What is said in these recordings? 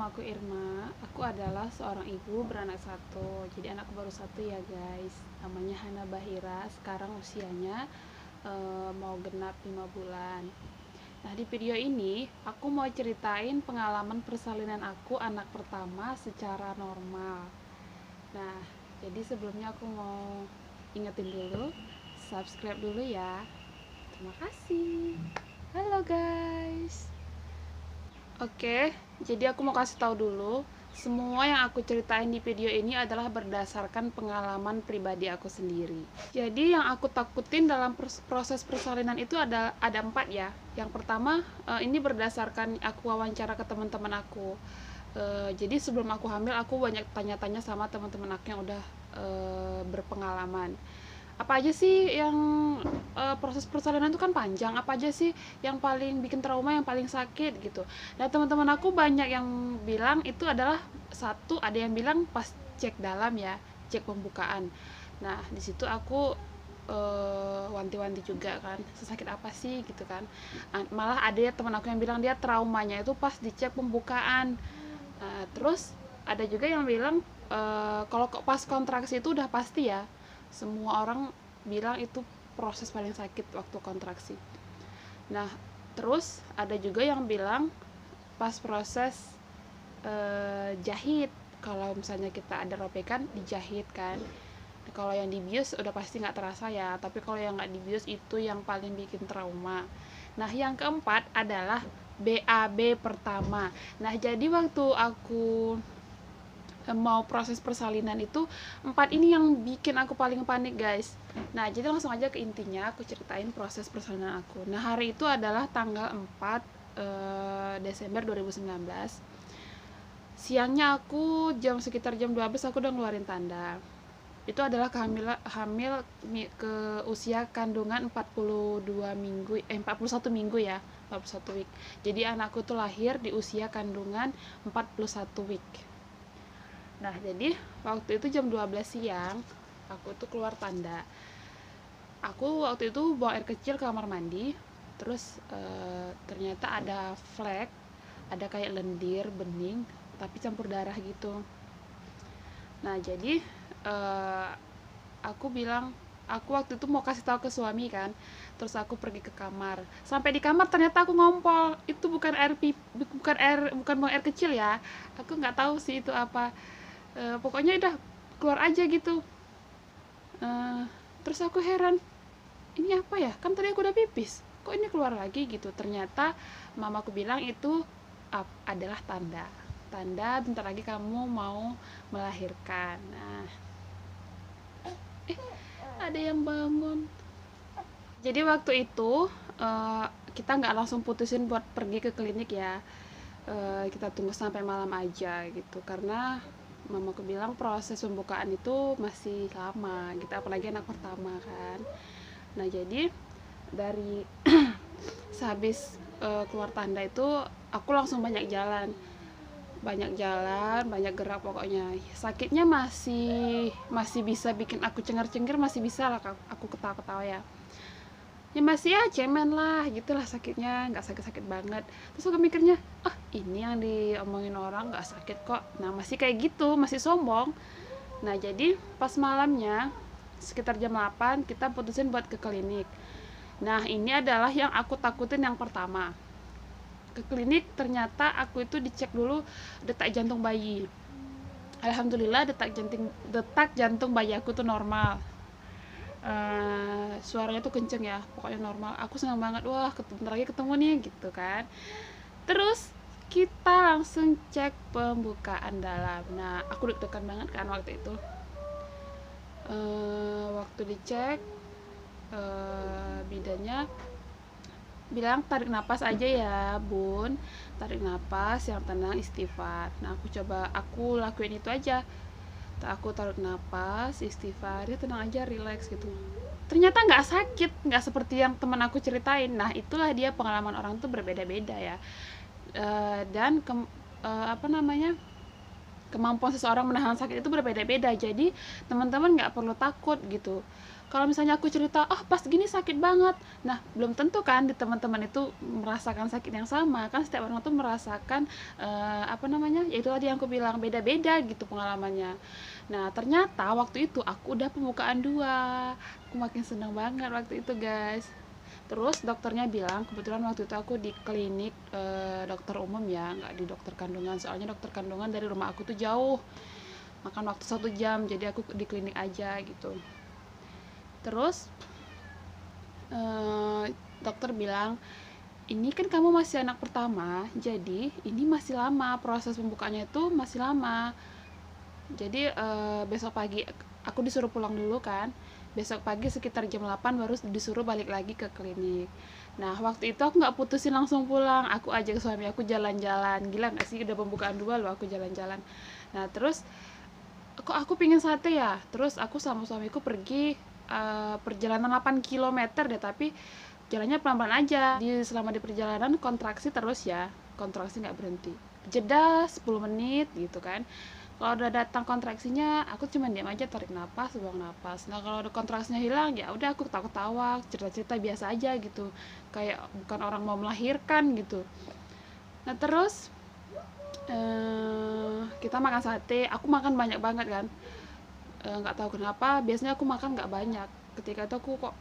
nama aku Irma. Aku adalah seorang ibu beranak satu. Jadi anak baru satu ya guys. Namanya Hana Bahira. Sekarang usianya mau genap 5 bulan. Nah di video ini aku mau ceritain pengalaman persalinan aku anak pertama secara normal. Nah jadi sebelumnya aku mau ingetin dulu, subscribe dulu ya. Terima kasih. Halo guys. Oke, jadi aku mau kasih tahu dulu, semua yang aku ceritain di video ini adalah berdasarkan pengalaman pribadi aku sendiri. Jadi yang aku takutin dalam proses persalinan itu ada 4 ya. Yang pertama, ini berdasarkan aku wawancara ke teman-teman aku. Jadi sebelum aku hamil, aku banyak tanya-tanya sama teman-teman aku yang udah berpengalaman. Apa aja sih yang proses persalinan itu kan panjang, apa aja sih yang paling bikin trauma, yang paling sakit gitu. Nah teman-teman aku banyak yang bilang itu adalah satu, ada yang bilang pas cek dalam ya, cek pembukaan. Nah di situ aku wanti-wanti juga kan, sesakit apa sih gitu kan. Malah ada ya teman aku yang bilang dia traumanya itu pas dicek pembukaan. Terus ada juga yang bilang kalau pas kontraksi itu udah pasti ya, semua orang bilang itu proses paling sakit waktu kontraksi. Nah terus ada juga yang bilang pas proses jahit, kalau misalnya kita ada robekan dijahit kan. Kalau yang dibius udah pasti nggak terasa ya, tapi kalau yang nggak dibius itu yang paling bikin trauma. Nah yang keempat adalah BAB pertama. Nah jadi waktu aku mau proses persalinan itu 4 ini yang bikin aku paling panik guys. Nah jadi langsung aja ke intinya, aku ceritain proses persalinan aku. Nah hari itu adalah tanggal 4 Desember 2019. Siangnya aku sekitar jam 12 aku udah ngeluarin tanda. Itu adalah hamil ke usia kandungan 41 minggu ya, 41 week. Jadi anakku tuh lahir di usia kandungan 41 week. Nah jadi waktu itu jam 12 siang aku tuh keluar tanda. Aku waktu itu buang air kecil ke kamar mandi. Terus ternyata ada flek, ada kayak lendir bening tapi campur darah gitu. Nah jadi aku bilang, aku waktu itu mau kasih tahu ke suami kan. Terus aku pergi ke kamar. Sampai di kamar ternyata aku ngompol. Itu bukan buang air kecil ya. Aku nggak tahu sih itu apa. Pokoknya udah keluar aja gitu. Terus aku heran, ini apa ya, kan tadi aku udah pipis, kok ini keluar lagi gitu. Ternyata mamaku bilang itu adalah tanda bentar lagi kamu mau melahirkan. Nah ada yang bangun. Jadi waktu itu kita nggak langsung putusin buat pergi ke klinik ya. Kita tunggu sampai malam aja gitu, karena mamaku bilang proses pembukaan itu masih lama gitu, apalagi anak pertama kan. Nah jadi dari sehabis keluar tanda itu aku langsung banyak jalan, banyak gerak. Pokoknya sakitnya masih bisa bikin aku cengar-cengir, masih bisa lah aku ketawa-ketawa ya masih ya cemen lah gitulah, sakitnya nggak sakit-sakit banget. Terus aku mikirnya, ini yang diomongin orang nggak sakit kok. Nah masih kayak gitu, masih sombong. Nah jadi pas malamnya sekitar jam 8 kita putusin buat ke klinik. Nah ini adalah yang aku takutin yang pertama. Ke klinik ternyata aku itu dicek dulu detak jantung bayi. Alhamdulillah detak jantung bayi aku tuh normal. Suaranya tuh kenceng ya, pokoknya normal. Aku senang banget, wah bentar lagi ketemu nih gitu kan. Terus kita langsung cek pembukaan dalam. Nah aku deg-degan banget kan waktu itu. Waktu dicek bidannya bilang tarik napas aja ya bun, tarik napas yang tenang, istighfar. Nah aku lakuin itu aja. Aku tarik napas, istighfar, ya tenang aja, relax gitu. Ternyata nggak sakit, nggak seperti yang teman aku ceritain. Nah itulah dia, pengalaman orang tuh berbeda-beda ya. Dan kemampuan seseorang menahan sakit itu berbeda-beda. Jadi teman-teman nggak perlu takut gitu. Kalau misalnya aku cerita, ah pas gini sakit banget, nah belum tentu kan di teman-teman itu merasakan sakit yang sama kan. Setiap orang tuh merasakan apa namanya, ya itu tadi yang aku bilang, beda-beda gitu pengalamannya. Nah ternyata waktu itu aku udah pembukaan 2, aku makin seneng banget waktu itu guys. Terus dokternya bilang, kebetulan waktu itu aku di klinik dokter umum ya, nggak di dokter kandungan, soalnya dokter kandungan dari rumah aku tuh jauh, makan waktu 1 jam, jadi aku di klinik aja gitu. Terus dokter bilang, ini kan kamu masih anak pertama, jadi ini masih lama, proses pembukaannya itu masih lama. Jadi besok pagi aku disuruh pulang dulu kan, besok pagi sekitar jam 8 baru disuruh balik lagi ke klinik. Nah waktu itu aku nggak putusin langsung pulang, aku ajak suami aku jalan-jalan. Gila nggak sih, udah pembukaan 2 loh aku jalan-jalan. Nah terus kok aku pingin sate ya, terus aku sama suamiku pergi perjalanan 8 kilometer deh, tapi jalannya pelan-pelan aja. Selama di perjalanan kontraksi terus ya, kontraksi nggak berhenti, jeda 10 menit gitu kan. Kalau udah datang kontraksinya, aku cuma diam aja, tarik napas, buang napas. Nah kalau udah kontraksinya hilang, ya udah aku ketawa-ketawa, cerita-cerita biasa aja gitu, kayak bukan orang mau melahirkan gitu. Nah terus kita makan sate, aku makan banyak banget kan. Nggak tahu kenapa biasanya aku makan nggak banyak, ketika itu aku kok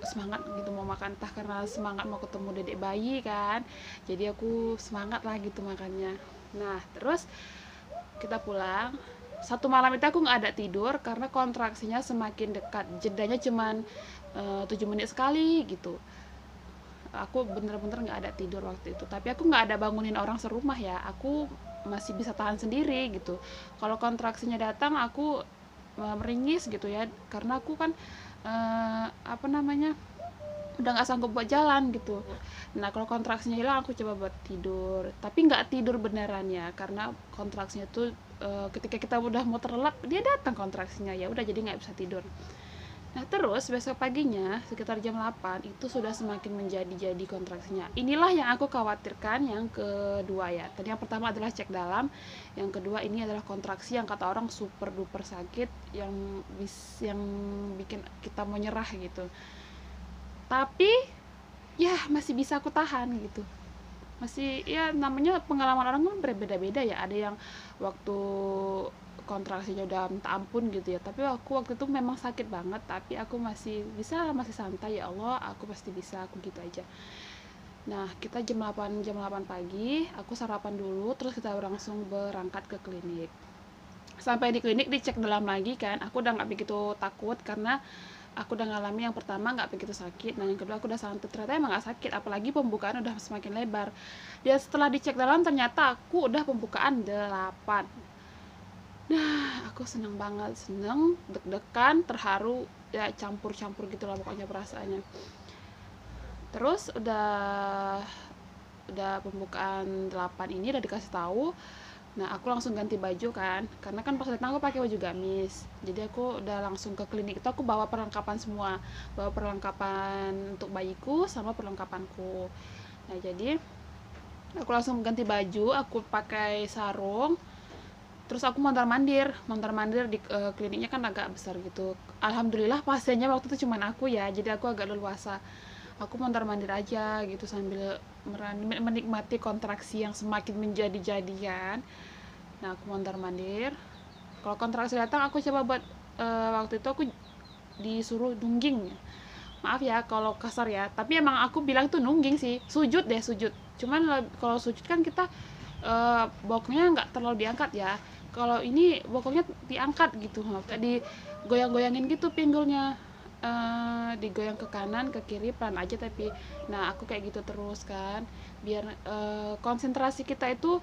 semangat gitu mau makan, entah karena semangat mau ketemu dedek bayi kan, jadi aku semangat lah gitu makannya. Nah terus kita pulang, 1 malam itu aku nggak ada tidur karena kontraksinya semakin dekat, jedanya cuman 7 menit sekali gitu. Aku bener-bener nggak ada tidur waktu itu, tapi aku nggak ada bangunin orang serumah ya, aku masih bisa tahan sendiri gitu. Kalau kontraksinya datang aku meringis gitu ya, karena aku kan apa namanya, udah nggak sanggup buat jalan gitu. Nah kalau kontraksinya hilang aku coba buat tidur, tapi nggak tidur beneran ya, karena kontraksinya tuh ketika kita udah mau terlelap dia datang kontraksinya, ya udah jadi nggak bisa tidur. Nah terus besok paginya sekitar jam 8 itu sudah semakin menjadi-jadi kontraksinya. Inilah yang aku khawatirkan yang kedua ya. Tadi yang pertama adalah cek dalam, yang kedua ini adalah kontraksi yang kata orang super duper sakit, yang bikin kita mau nyerah gitu. Tapi ya masih bisa aku tahan gitu. Masih ya, namanya pengalaman orang kan berbeda-beda ya. Ada yang waktu kontraksinya udah minta ampun gitu ya, tapi aku waktu itu memang sakit banget, tapi aku masih bisa, masih santai, ya Allah aku pasti bisa, aku gitu aja. Nah kita jam 8 pagi aku sarapan dulu, terus kita langsung berangkat ke klinik. Sampai di klinik dicek dalam lagi kan, aku udah nggak begitu takut karena aku udah ngalami yang pertama nggak begitu sakit, dan yang kedua aku udah santai, ternyata emang nggak sakit, apalagi pembukaan udah semakin lebar. Dan setelah dicek dalam ternyata aku udah pembukaan 8. Nah aku seneng banget, seneng, deg-degan, terharu, ya campur-campur gitu lah pokoknya perasaannya. Terus udah pembukaan 8 ini udah dikasih tahu. Nah aku langsung ganti baju kan, karena kan pas datang aku pakai baju gamis, jadi aku udah langsung ke klinik itu, aku bawa perlengkapan semua, bawa perlengkapan untuk bayiku sama perlengkapanku. Nah jadi aku langsung ganti baju, aku pakai sarung, terus aku mondar mandir di kliniknya kan agak besar gitu. Alhamdulillah pasiennya waktu itu cuman aku ya, jadi aku agak leluasa. Aku mondar mandir aja gitu sambil menikmati kontraksi yang semakin menjadi-jadian. Nah aku mondar mandir, kalau kontraksi datang aku coba buat waktu itu aku disuruh nungging, maaf ya kalau kasar ya, tapi emang aku bilang tuh nungging sih, sujud deh, sujud. Cuman kalau sujud kan kita bokongnya nggak terlalu diangkat ya, kalau ini bokongnya diangkat gitu, tadi goyang-goyangin gitu pinggulnya, digoyang ke kanan ke kiri pelan aja tapi. Nah aku kayak gitu terus kan, biar konsentrasi kita itu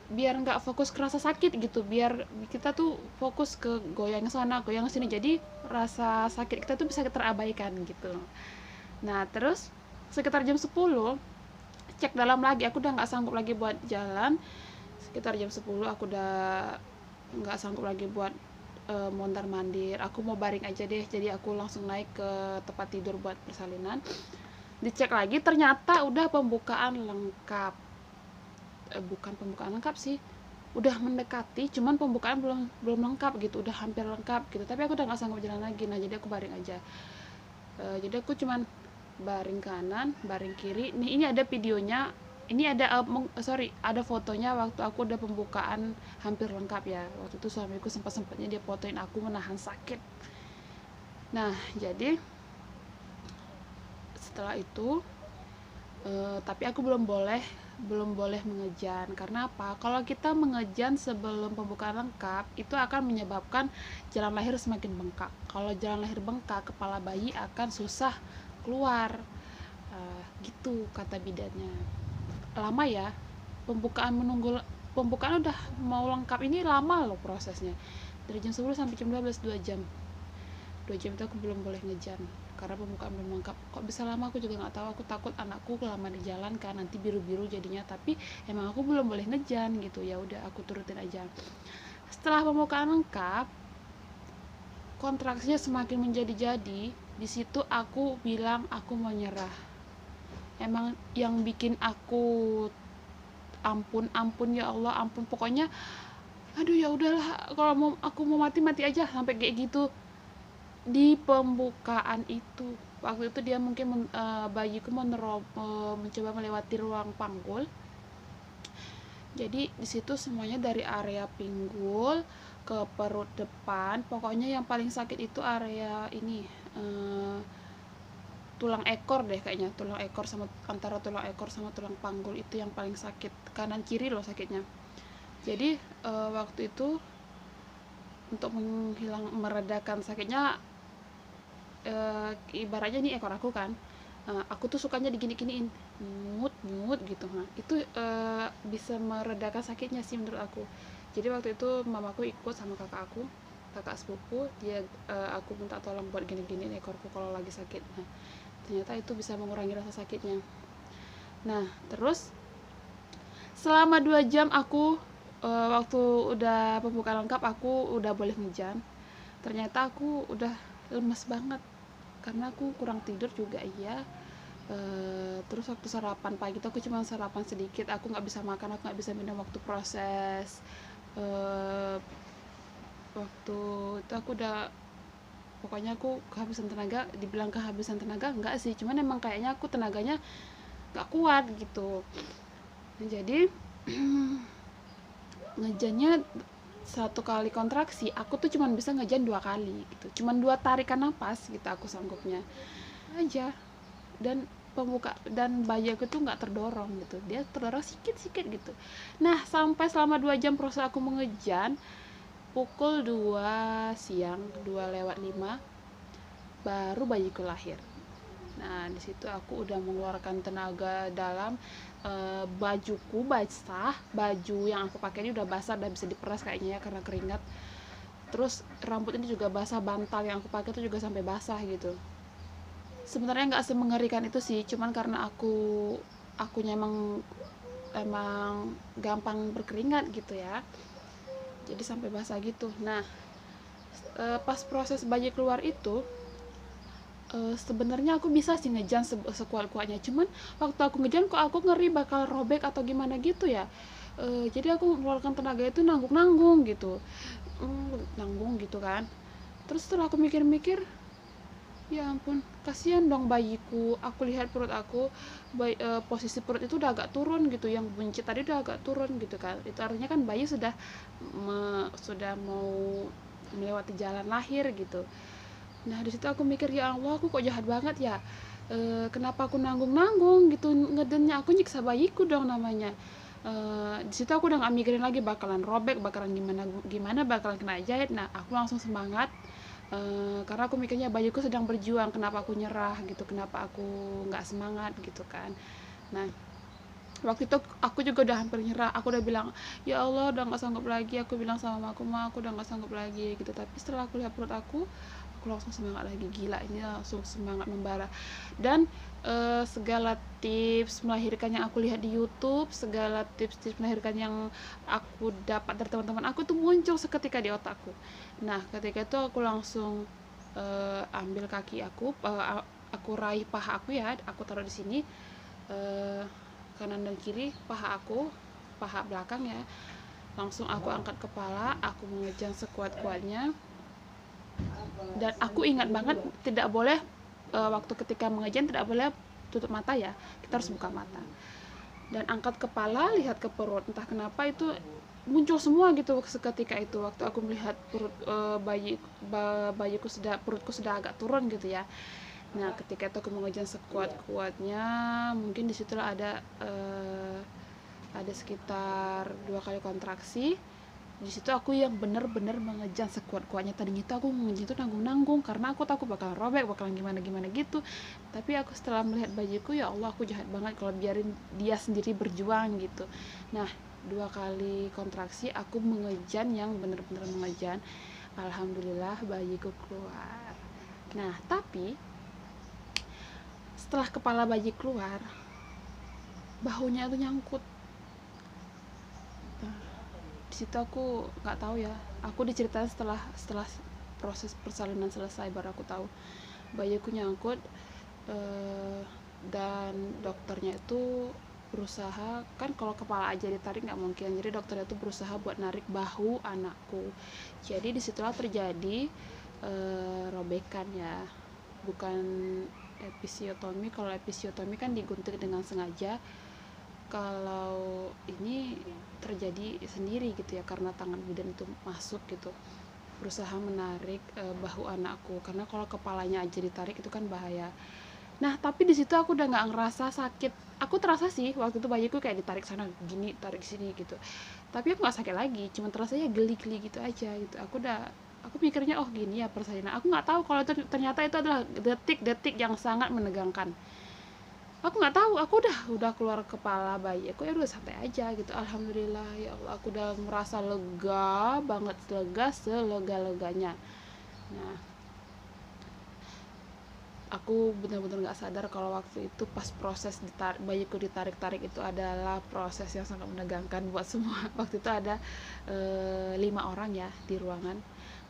biar nggak fokus kerasa sakit gitu, biar kita tuh fokus ke goyang sana goyang sini, jadi rasa sakit kita tuh bisa terabaikan gitu. Nah terus sekitar jam 10 cek dalam lagi, aku udah nggak sanggup lagi buat jalan. Sekitar jam 10 aku udah nggak sanggup lagi buat mondar mandir, aku mau baring aja deh, jadi aku langsung naik ke tempat tidur buat persalinan. Dicek lagi ternyata udah pembukaan lengkap, bukan pembukaan lengkap sih, udah mendekati, cuman pembukaan belum lengkap gitu, udah hampir lengkap gitu, tapi aku udah nggak sanggup jalan lagi. Nah jadi aku baring aja. Jadi aku cuman baring kanan, baring kiri. Nih ini ada videonya, ini ada ada fotonya waktu aku udah pembukaan hampir lengkap ya. Waktu itu suamiku sempat-sempatnya dia fotoin aku menahan sakit. Nah jadi setelah itu tapi aku belum boleh mengejan. Karena apa? Kalau kita mengejan sebelum pembukaan lengkap, itu akan menyebabkan jalan lahir semakin bengkak. Kalau jalan lahir bengkak, kepala bayi akan susah keluar. Gitu kata bidannya. Lama ya, pembukaan udah mau lengkap ini lama loh prosesnya. Dari jam 10 sampai jam 12, 2 jam. 2 jam itu aku belum boleh ngejan karena pembukaan belum lengkap. Kok bisa lama aku juga nggak tahu. Aku takut anakku lama di jalan kan nanti biru-biru jadinya, tapi emang aku belum boleh ngejan gitu. Ya udah aku turutin aja. Setelah pembukaan lengkap, kontraksinya semakin menjadi-jadi. Di situ aku bilang aku mau nyerah. Emang yang bikin aku ampun ya Allah, ampun, pokoknya aduh ya udahlah, kalau mau aku mau mati aja, sampai kayak gitu. Di pembukaan itu waktu itu dia mungkin bayiku mencoba melewati ruang panggul. Jadi di situ semuanya dari area pinggul ke perut depan, pokoknya yang paling sakit itu area ini, tulang ekor deh kayaknya, tulang ekor sama antara tulang ekor sama tulang panggul itu yang paling sakit, kanan kiri loh sakitnya. Jadi waktu itu untuk meredakan sakitnya, ibaratnya nih ekor aku kan, aku tuh sukanya digini-giniin, mut gitu. Nah itu bisa meredakan sakitnya sih menurut aku. Jadi waktu itu mamaku ikut sama kakak sepupu dia, aku minta tolong buat gini-giniin ekorku kalau lagi sakit. Nah ternyata itu bisa mengurangi rasa sakitnya. Nah terus selama 2 jam aku, waktu udah pembukaan lengkap aku udah boleh ngejan. Ternyata aku udah lemes banget karena aku kurang tidur juga iya. Terus waktu sarapan pagi itu aku cuma sarapan sedikit, aku nggak bisa makan, aku nggak bisa minum waktu proses. Waktu itu aku udah, pokoknya aku kehabisan tenaga. Dibilang kehabisan tenaga enggak sih, cuman emang kayaknya aku tenaganya nggak kuat gitu. Nah, jadi ngejannya 1 kali kontraksi aku tuh cuman bisa ngejan 2 kali gitu, cuman 2 tarikan napas gitu aku sanggupnya aja. Dan bayi aku tuh nggak terdorong gitu, dia terdorong sikit-sikit gitu. Nah sampai selama 2 jam proses aku mengejan, pukul 2 siang, 2:05 baru bayiku lahir. Nah di situ aku udah mengeluarkan tenaga dalam. Bajuku basah, baju yang aku pakai ini udah basah, udah bisa diperas kayaknya ya karena keringat. Terus rambut ini juga basah, bantal yang aku pakai itu juga sampai basah gitu. Sebenarnya nggak semengerikan itu sih, cuman karena akunya emang gampang berkeringat gitu ya, jadi sampai basah gitu. Nah pas proses bayi keluar itu, sebenarnya aku bisa sih ngejan sekuat-kuatnya, cuman waktu aku ngejan kok aku ngeri bakal robek atau gimana gitu ya. Jadi aku mengeluarkan tenaga itu nanggung-nanggung gitu, nanggung gitu kan. Terus setelah aku mikir-mikir, ya ampun kasihan dong bayiku. Aku lihat perut aku, posisi perut itu udah agak turun gitu, yang buncit tadi udah agak turun gitu kan. Itu artinya kan bayi sudah mau melewati jalan lahir gitu. Nah di situ aku mikir, ya Allah aku kok jahat banget ya. Kenapa aku nanggung-nanggung gitu ngedennya, aku nyiksa bayiku dong namanya. Di situ aku udah gak mikirin lagi bakalan robek, bakalan gimana, bakalan kena jahit. Nah aku langsung semangat, karena aku mikirnya bayiku sedang berjuang, kenapa aku nyerah gitu, kenapa aku nggak semangat gitu kan. Nah waktu itu aku juga udah hampir nyerah, aku udah bilang ya Allah udah nggak sanggup lagi, aku bilang sama mamaku, aku udah nggak sanggup lagi gitu. Tapi setelah aku lihat perut aku langsung semangat lagi, gila ini langsung semangat membara. Dan segala tips melahirkan yang aku lihat di YouTube, segala tips-tips melahirkan yang aku dapat dari teman-teman aku tuh muncul seketika di otakku. Nah ketika itu aku langsung ambil kaki aku raih paha aku ya, aku taruh di sini, kanan dan kiri paha belakang ya. Langsung aku angkat kepala, aku mengejan sekuat-kuatnya. Dan aku ingat banget tidak boleh waktu ketika mengajian tidak boleh tutup mata ya, kita harus buka mata dan angkat kepala lihat ke perut. Entah kenapa itu muncul semua gitu seketika itu waktu aku melihat perut bayiku perutku sudah agak turun gitu ya. Nah ketika itu aku mengejar sekuat-kuatnya, mungkin disitulah ada sekitar 2 kali kontraksi. Di situ aku yang bener-bener mengejar sekuat-kuatnya. Tadinya itu aku mengejar itu nanggung-nanggung karena aku takut bakal robek, bakalan gimana-gimana gitu. Tapi aku setelah melihat bayiku, ya Allah aku jahat banget kalau biarin dia sendiri berjuang gitu. Nah 2 kali kontraksi aku mengejar yang bener-bener mengejar. Alhamdulillah bayiku keluar. Nah tapi setelah kepala bayi keluar, bahunya itu nyangkut. Nah, di situ aku nggak tahu ya, aku diceritain setelah proses persalinan selesai baru aku tahu bayiku nyangkut. Dan dokternya itu berusaha, kan kalau kepala aja ditarik nggak mungkin, jadi dokternya itu berusaha buat narik bahu anakku. Jadi disitulah terjadi robekan ya, bukan episiotomi. Kalau episiotomi kan digunting dengan sengaja, kalau ini terjadi sendiri gitu ya, karena tangan bidan itu masuk gitu, berusaha menarik bahu anakku, karena kalau kepalanya aja ditarik itu kan bahaya. Nah tapi di situ aku udah nggak ngerasa sakit. Aku terasa sih waktu itu bayiku kayak ditarik sana gini, tarik sini gitu, tapi aku nggak sakit lagi, cuma terasa ya geli-geli gitu aja gitu. Aku mikirnya oh gini ya persalinan. Aku nggak tahu kalau ternyata itu adalah detik-detik yang sangat menegangkan. Aku nggak tahu, aku udah keluar kepala bayi aku ya udah santai aja gitu. Alhamdulillah ya Allah, aku udah merasa lega banget, lega selega-leganya. Nah aku benar-benar nggak sadar kalau waktu itu pas proses bayiku ditarik-tarik itu adalah proses yang sangat menegangkan buat semua. Waktu itu ada 5 orang ya di ruangan,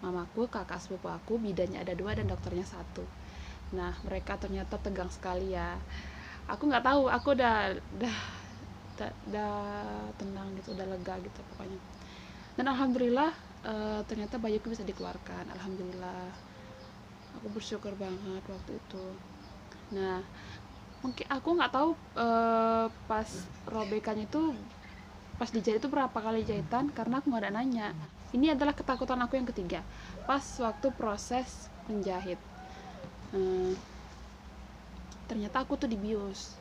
mamaku, kakak sepupu aku, bidannya ada 2 dan dokternya 1. Nah mereka ternyata tegang sekali ya. Aku nggak tahu, aku udah tenang gitu, udah lega gitu pokoknya. Dan alhamdulillah ternyata bayiku bisa dikeluarkan, alhamdulillah. Aku bersyukur banget waktu itu. Nah mungkin aku nggak tahu pas robekannya itu, pas dijahit itu berapa kali jahitan, karena aku nggak ada nanya. Ini adalah ketakutan aku yang ketiga pas waktu proses menjahit. Ternyata aku tuh dibius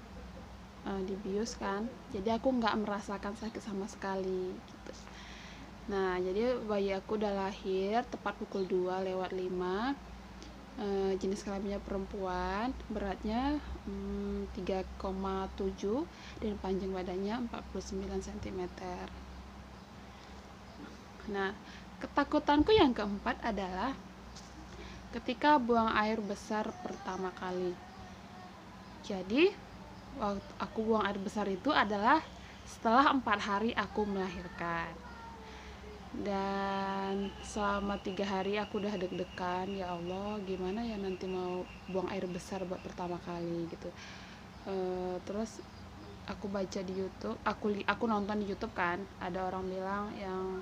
kan, jadi aku nggak merasakan sakit sama sekali gitu. Nah jadi bayi aku udah lahir tepat pukul 2:05. Jenis kelaminnya perempuan, beratnya 3,7 dan panjang badannya 49 cm. Nah ketakutanku yang keempat adalah ketika buang air besar pertama kali. Jadi waktu aku buang air besar itu adalah setelah 4 hari aku melahirkan, dan selama 3 hari aku udah deg-degan, ya Allah gimana ya nanti mau buang air besar buat pertama kali gitu. Terus aku baca di YouTube, aku nonton di YouTube kan, ada orang bilang yang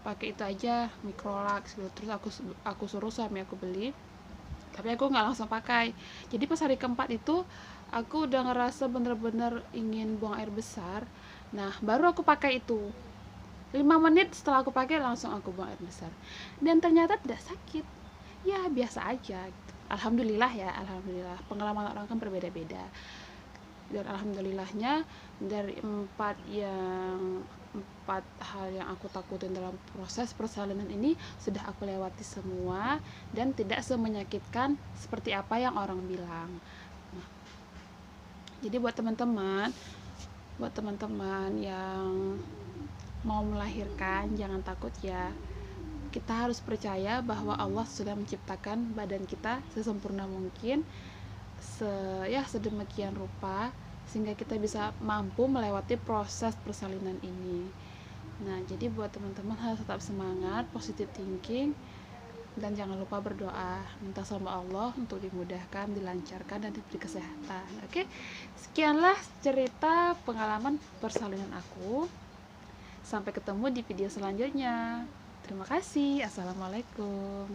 pakai itu aja Microlax gitu. Terus aku suruh suami aku beli, tapi aku nggak langsung pakai. Jadi pas hari keempat itu aku udah ngerasa bener-bener ingin buang air besar. Nah baru aku pakai itu. 5 menit setelah aku pakai langsung aku buang air besar, dan ternyata tidak sakit, ya biasa aja gitu. Alhamdulillah ya, alhamdulillah. Pengalaman orang kan berbeda-beda, dan alhamdulillahnya dari empat hal yang aku takutin dalam proses persalinan ini sudah aku lewati semua, dan tidak semenyakitkan seperti apa yang orang bilang. Nah, jadi buat teman-teman yang mau melahirkan jangan takut ya. Kita harus percaya bahwa Allah sudah menciptakan badan kita sesempurna mungkin, sedemikian rupa sehingga kita bisa mampu melewati proses persalinan ini. Nah jadi buat teman-teman harus tetap semangat, positive thinking, dan jangan lupa berdoa, minta sama Allah untuk dimudahkan, dilancarkan, dan diberi kesehatan. Oke, sekianlah cerita pengalaman persalinan aku. Sampai ketemu di video selanjutnya. Terima kasih. Assalamualaikum.